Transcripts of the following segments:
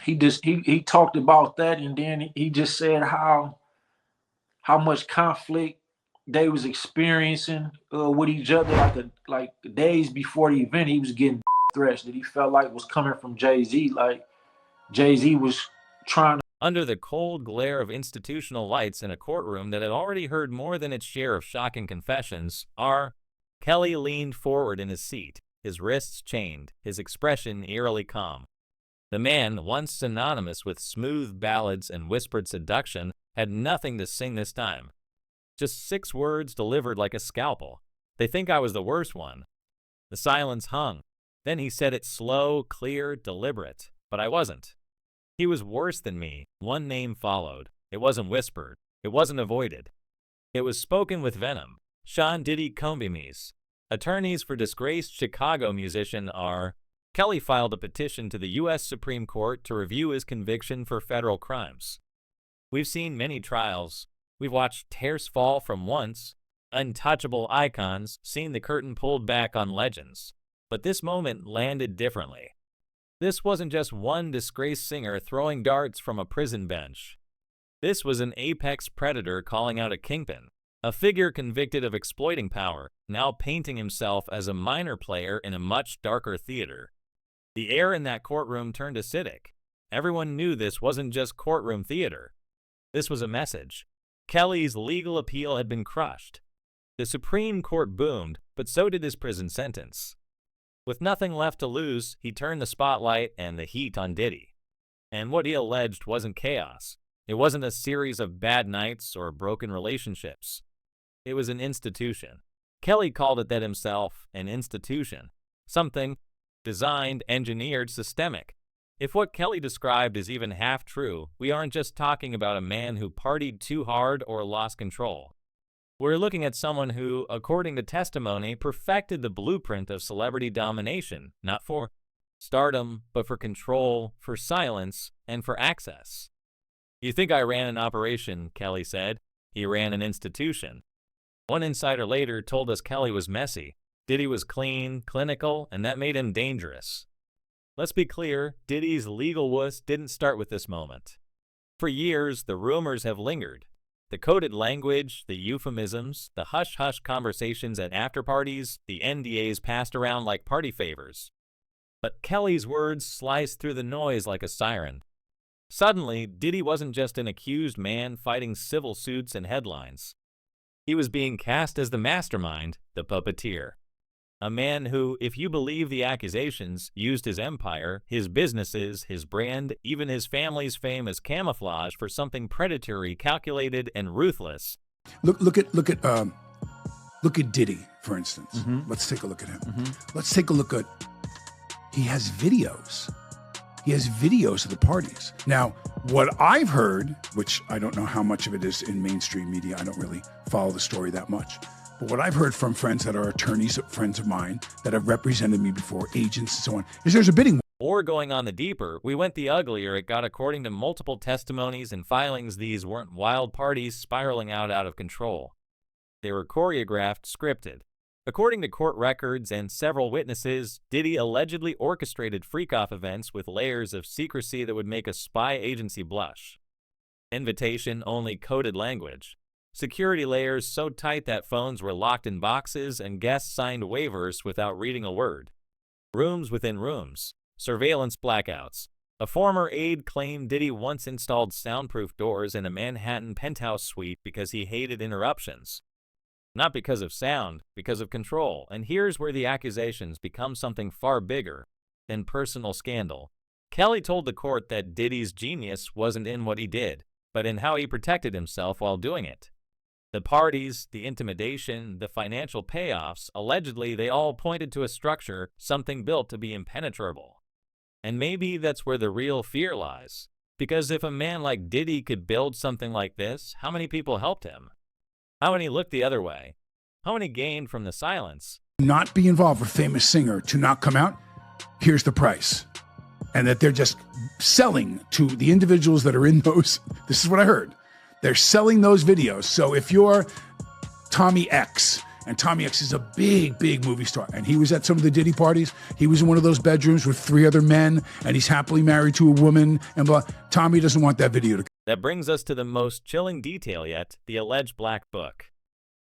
he talked about that, and then he just said how much conflict they was experiencing with each other, like days before the event. He was getting threats that he felt like was coming from Jay-Z. Like Jay-Z was trying to. Under the cold glare of institutional lights in a courtroom that had already heard more than its share of shocking confessions, Kelly leaned forward in his seat, his wrists chained, his expression eerily calm. The man, once synonymous with smooth ballads and whispered seduction, had nothing to sing this time. Just 6 words delivered like a scalpel. They think I was the worst one. The silence hung. Then he said it slow, clear, deliberate. But I wasn't. He was worse than me. One name followed. It wasn't whispered. It wasn't avoided. It was spoken with venom. Sean Diddy Combs. Attorneys for disgraced Chicago musician R. Kelly filed a petition to the U.S. Supreme Court to review his conviction for federal crimes. We've seen many trials. We've watched tears fall from once untouchable icons, seen the curtain pulled back on legends. But this moment landed differently. This wasn't just one disgraced singer throwing darts from a prison bench. This was an apex predator calling out a kingpin, a figure convicted of exploiting power, now painting himself as a minor player in a much darker theater. The air in that courtroom turned acidic. Everyone knew this wasn't just courtroom theater. This was a message. Kelly's legal appeal had been crushed. The Supreme Court boomed, but so did his prison sentence. With nothing left to lose, he turned the spotlight and the heat on Diddy. And what he alleged wasn't chaos. It wasn't a series of bad nights or broken relationships. It was an institution. Kelly called it that himself, an institution. Something designed, engineered, systemic. If what Kelly described is even half true, we aren't just talking about a man who partied too hard or lost control. We're looking at someone who, according to testimony, perfected the blueprint of celebrity domination, not for stardom, but for control, for silence, and for access. You think I ran an operation, Kelly said. He ran an institution. One insider later told us Kelly was messy. Diddy was clean, clinical, and that made him dangerous. Let's be clear, Diddy's legal wuss didn't start with this moment. For years, the rumors have lingered. The coded language, the euphemisms, the hush-hush conversations at after-parties, the NDAs passed around like party favors. But Kelly's words sliced through the noise like a siren. Suddenly, Diddy wasn't just an accused man fighting civil suits and headlines. He was being cast as the mastermind, the puppeteer. A man who, if you believe the accusations, used his empire, his businesses, his brand, even his family's fame as camouflage for something predatory, calculated, and ruthless. Look at Diddy, for instance. Mm-hmm. Let's take a look at him. Mm-hmm. Let's take a look at. He has videos. He has videos of the parties. Now, what I've heard, which I don't know how much of it is in mainstream media, I don't really follow the story that much. But what I've heard from friends that are attorneys, friends of mine that have represented me before, agents and so on, is there's a bidding war. Or going on the deeper, we went the uglier it got. According to multiple testimonies and filings, these weren't wild parties spiraling out of control. They were choreographed, scripted. According to court records and several witnesses, Diddy allegedly orchestrated freak-off events with layers of secrecy that would make a spy agency blush. Invitation-only coded language. Security layers so tight that phones were locked in boxes and guests signed waivers without reading a word. Rooms within rooms. Surveillance blackouts. A former aide claimed Diddy once installed soundproof doors in a Manhattan penthouse suite because he hated interruptions. Not because of sound, because of control. And here's where the accusations become something far bigger than personal scandal. Kelly told the court that Diddy's genius wasn't in what he did, but in how he protected himself while doing it. The parties, the intimidation, the financial payoffs, allegedly they all pointed to a structure, something built to be impenetrable. And maybe that's where the real fear lies. Because if a man like Diddy could build something like this, how many people helped him? How many looked the other way? How many gained from the silence? Not be involved with a famous singer to not come out, here's the price. And that they're just selling to the individuals that are in those, this is what I heard. They're selling those videos. So if you're Tommy X And Tommy X is a big, big movie star. And he was at some of the Diddy parties. He was in one of those bedrooms with 3 other men, and he's happily married to a woman, and blah. Tommy doesn't want that video to. That brings us to the most chilling detail yet, the alleged black book.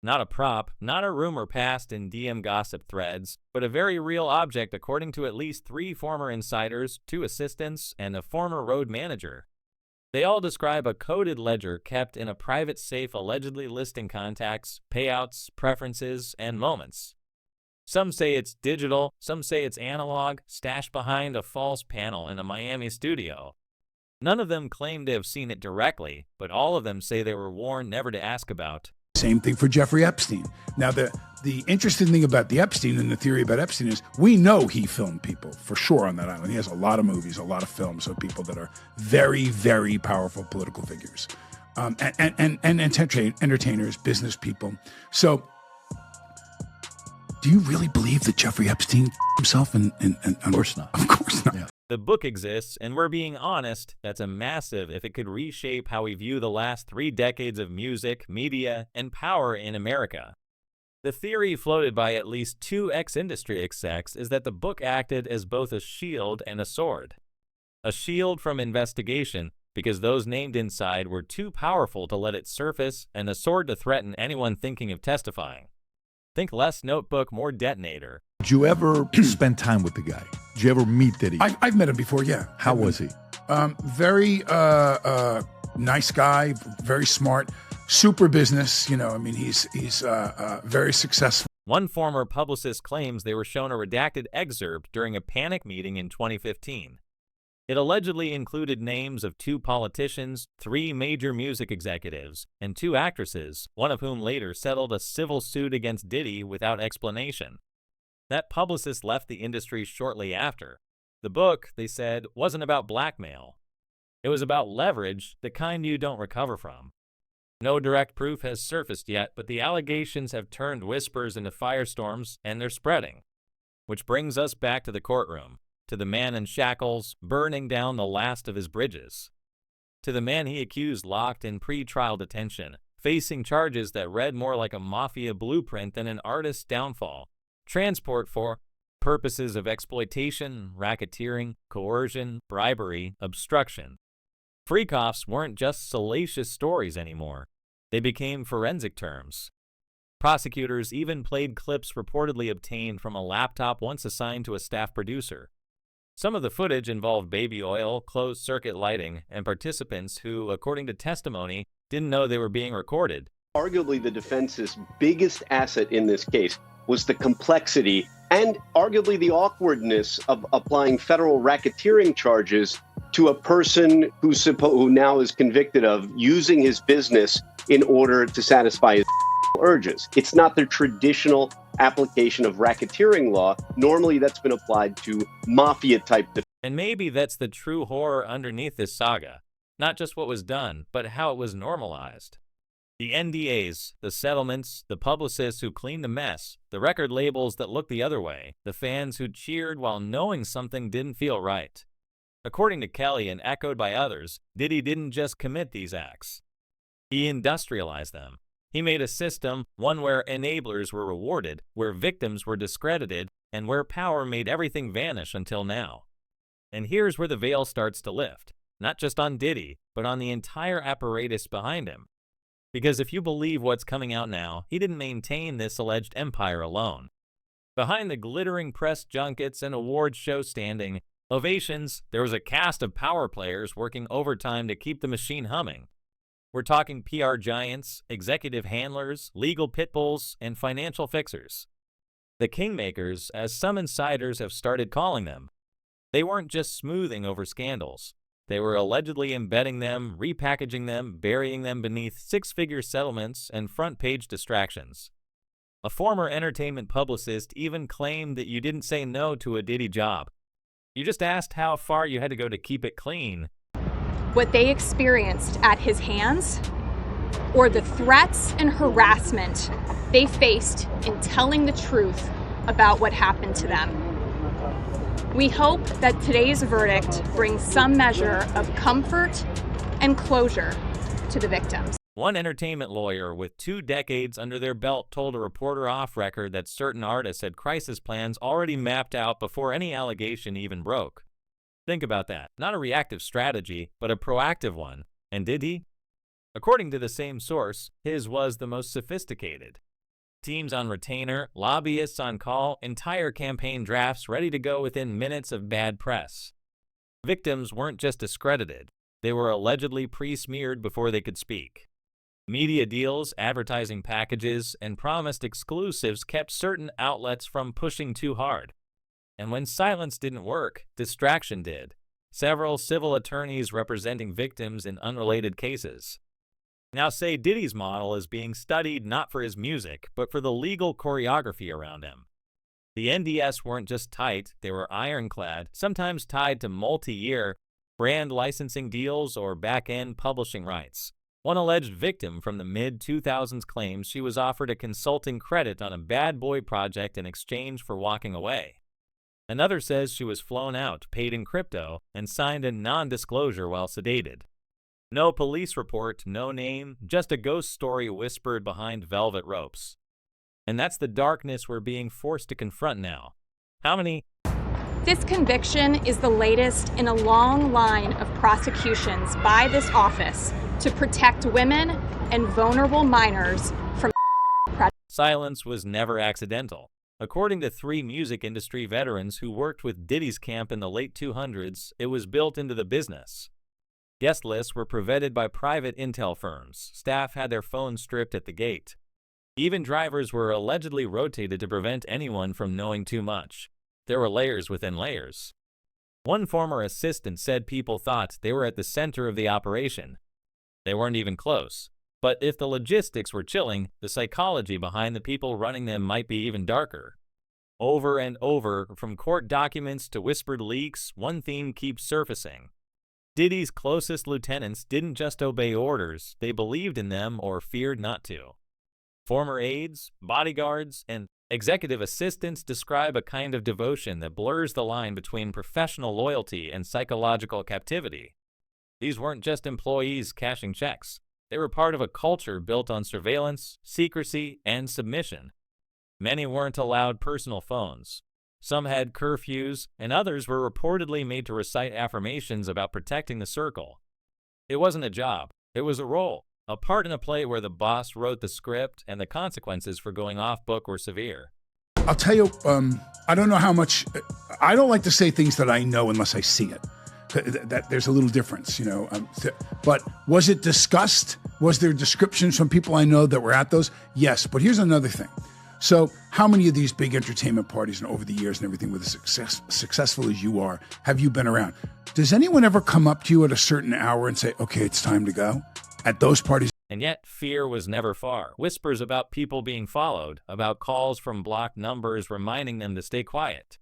Not a prop, not a rumor passed in DM gossip threads, but a very real object according to at least 3 former insiders, 2 assistants, and a former road manager. They all describe a coded ledger kept in a private safe allegedly listing contacts, payouts, preferences, and moments. Some say it's digital, some say it's analog, stashed behind a false panel in a Miami studio. None of them claim to have seen it directly, but all of them say they were warned never to ask about. Same thing for Jeffrey Epstein. Now, the interesting thing about the Epstein and the theory about Epstein is we know he filmed people for sure on that island. He has a lot of movies, a lot of films of people that are very, very powerful political figures, and entertainers, business people. So, do you really believe that Jeffrey Epstein himself? And of course not. Of course not. Yeah. The book exists, and we're being honest, that's a massive if it could reshape how we view the last 3 decades of music, media, and power in America. The theory floated by at least 2 ex-industry execs is that the book acted as both a shield and a sword. A shield from investigation, because those named inside were too powerful to let it surface, and a sword to threaten anyone thinking of testifying. Think less notebook, more detonator. Did you ever spend time with the guy? Did you ever meet Diddy? I've met him before, yeah. How was he? Very nice guy, very smart, super business. You know, I mean, he's very successful. One former publicist claims they were shown a redacted excerpt during a panic meeting in 2015. It allegedly included names of 2 politicians, 3 major music executives, and 2 actresses, one of whom later settled a civil suit against Diddy without explanation. That publicist left the industry shortly after. The book, they said, wasn't about blackmail. It was about leverage, the kind you don't recover from. No direct proof has surfaced yet, but the allegations have turned whispers into firestorms, and they're spreading. Which brings us back to the courtroom, to the man in shackles, burning down the last of his bridges. To the man he accused locked in pre-trial detention, facing charges that read more like a mafia blueprint than an artist's downfall. Transport for purposes of exploitation, racketeering, coercion, bribery, obstruction. Freak-offs weren't just salacious stories anymore. They became forensic terms. Prosecutors even played clips reportedly obtained from a laptop once assigned to a staff producer. Some of the footage involved baby oil, closed-circuit lighting, and participants who, according to testimony, didn't know they were being recorded. Arguably the defense's biggest asset in this case was the complexity and arguably the awkwardness of applying federal racketeering charges to a person who now is convicted of using his business in order to satisfy his urges. It's not the traditional application of racketeering law. Normally that's been applied to mafia-type defense. And maybe that's the true horror underneath this saga. Not just what was done, but how it was normalized. The NDAs, the settlements, the publicists who cleaned the mess, the record labels that looked the other way, the fans who cheered while knowing something didn't feel right. According to Kelly and echoed by others, Diddy didn't just commit these acts. He industrialized them. He made a system, one where enablers were rewarded, where victims were discredited, and where power made everything vanish until now. And here's where the veil starts to lift, not just on Diddy, but on the entire apparatus behind him. Because if you believe what's coming out now, he didn't maintain this alleged empire alone. Behind the glittering press junkets and awards show standing ovations, there was a cast of power players working overtime to keep the machine humming. We're talking PR giants, executive handlers, legal pit bulls, and financial fixers. The kingmakers, as some insiders have started calling them. They weren't just smoothing over scandals. They were allegedly embedding them, repackaging them, burying them beneath 6-figure settlements and front-page distractions. A former entertainment publicist even claimed that you didn't say no to a Diddy job. You just asked how far you had to go to keep it clean. What they experienced at his hands, or the threats and harassment they faced in telling the truth about what happened to them. We hope that today's verdict brings some measure of comfort and closure to the victims. One entertainment lawyer with 2 decades under their belt told a reporter off record that certain artists had crisis plans already mapped out before any allegation even broke. Think about that. Not a reactive strategy, but a proactive one. And did he? According to the same source, his was the most sophisticated. Teams on retainer, lobbyists on call, entire campaign drafts ready to go within minutes of bad press. Victims weren't just discredited. They were allegedly pre-smeared before they could speak. Media deals, advertising packages, and promised exclusives kept certain outlets from pushing too hard. And when silence didn't work, distraction did. Several civil attorneys representing victims in unrelated cases. Now say Diddy's model is being studied not for his music, but for the legal choreography around him. The NDS weren't just tight, they were ironclad, sometimes tied to multi-year brand licensing deals or back-end publishing rights. One alleged victim from the mid-2000s claims she was offered a consulting credit on a bad boy project in exchange for walking away. Another says she was flown out, paid in crypto, and signed a non-disclosure while sedated. No police report, no name, just a ghost story whispered behind velvet ropes. And that's the darkness we're being forced to confront now. How many? This conviction is the latest in a long line of prosecutions by this office to protect women and vulnerable minors from Silence was never accidental. According to 3 music industry veterans who worked with Diddy's camp in the late 200s, it was built into the business. Guest lists were provided by private intel firms. Staff had their phones stripped at the gate. Even drivers were allegedly rotated to prevent anyone from knowing too much. There were layers within layers. One former assistant said people thought they were at the center of the operation. They weren't even close. But if the logistics were chilling, the psychology behind the people running them might be even darker. Over and over, from court documents to whispered leaks, one theme keeps surfacing. Diddy's closest lieutenants didn't just obey orders, they believed in them or feared not to. Former aides, bodyguards, and executive assistants describe a kind of devotion that blurs the line between professional loyalty and psychological captivity. These weren't just employees cashing checks. They were part of a culture built on surveillance, secrecy, and submission. Many weren't allowed personal phones. Some had curfews, and others were reportedly made to recite affirmations about protecting the circle. It wasn't a job. It was a role, a part in a play where the boss wrote the script and the consequences for going off book were severe. I'll tell you, I don't know how much, I don't like to say things that I know unless I see it. That there's a little difference, you know. But was it discussed? Was there descriptions from people I know that were at those? Yes, but here's another thing. So how many of these big entertainment parties and over the years and everything with as successful as you are, have you been around? Does anyone ever come up to you at a certain hour and say, okay, it's time to go? At those parties? And yet, fear was never far. Whispers about people being followed, about calls from blocked numbers reminding them to stay quiet,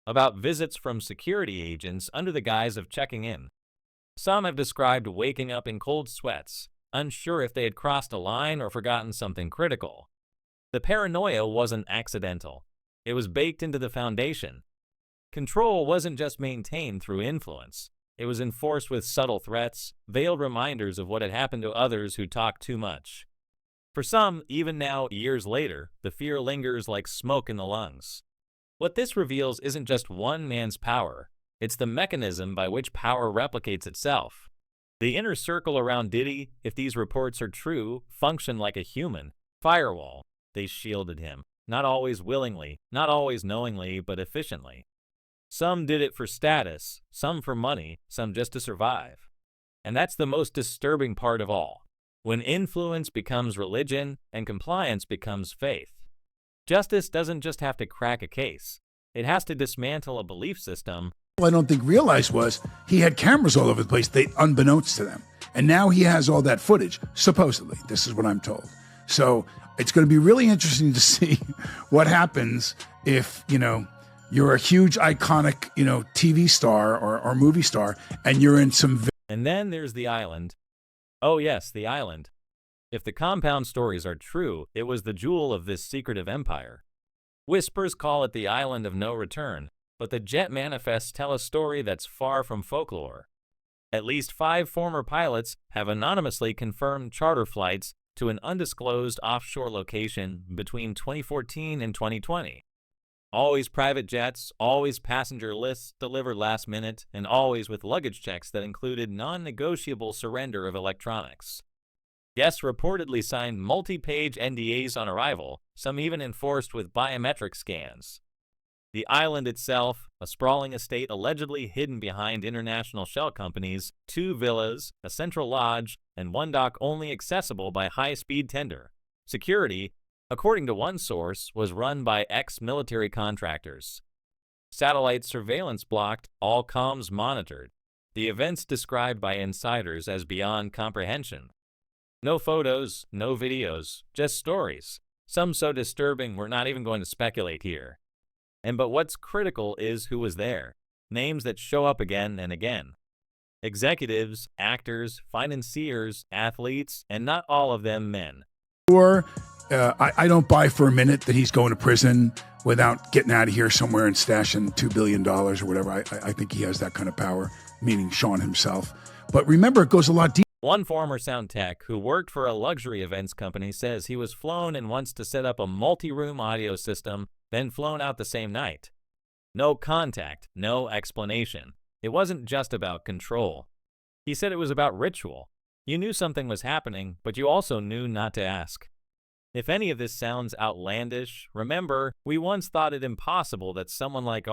about visits from security agents under the guise of checking in. Some have described waking up in cold sweats, unsure if they had crossed a line or forgotten something critical. The paranoia wasn't accidental. It was baked into the foundation. Control wasn't just maintained through influence. It was enforced with subtle threats, veiled reminders of what had happened to others who talked too much. For some, even now, years later, the fear lingers like smoke in the lungs. What this reveals isn't just one man's power. It's the mechanism by which power replicates itself. The inner circle around Diddy, if these reports are true, functioned like a human firewall. They shielded him, not always willingly, not always knowingly, but efficiently. Some did it for status, some for money, some just to survive. And that's the most disturbing part of all. When influence becomes religion and compliance becomes faith. Justice doesn't just have to crack a case. It has to dismantle a belief system. What I don't think realized was he had cameras all over the place, unbeknownst to them. And now he has all that footage, supposedly. This is what I'm told. So it's going to be really interesting to see what happens if, you're a huge iconic, TV star or movie star, and you're in some... And then there's the island. Oh yes, the island. If the compound stories are true, it was the jewel of this secretive empire. Whispers call it the island of no return, but the jet manifests tell a story that's far from folklore. At least 5 former pilots have anonymously confirmed charter flights to an undisclosed offshore location between 2014 and 2020. Always private jets, always passenger lists delivered last minute, and always with luggage checks that included non-negotiable surrender of electronics. Guests reportedly signed multi-page NDAs on arrival, some even enforced with biometric scans. The island itself, a sprawling estate allegedly hidden behind international shell companies, 2 villas, a central lodge, and 1 dock only accessible by high-speed tender. Security, according to one source, was run by ex-military contractors. Satellite surveillance blocked, all comms monitored. The events described by insiders as beyond comprehension. No photos, no videos, just stories. Some so disturbing we're not even going to speculate here. But what's critical is who was there. Names that show up again and again. Executives, actors, financiers, athletes, and not all of them men. I don't buy for a minute that he's going to prison without getting out of here somewhere and stashing $2 billion or whatever. I think he has that kind of power, meaning Sean himself. But remember, it goes a lot deeper. One former sound tech who worked for a luxury events company says he was flown and wants to set up a multi-room audio system, then flown out the same night. No contact, no explanation. It wasn't just about control. He said it was about ritual. You knew something was happening, but you also knew not to ask. If any of this sounds outlandish, remember, we once thought it impossible that someone like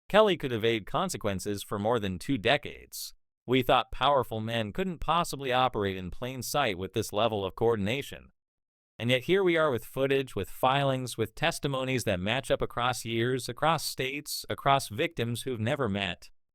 Kelly could evade consequences for more than 2 decades. We thought powerful men couldn't possibly operate in plain sight with this level of coordination. And yet here we are with footage, with filings, with testimonies that match up across years, across states, across victims who've never met.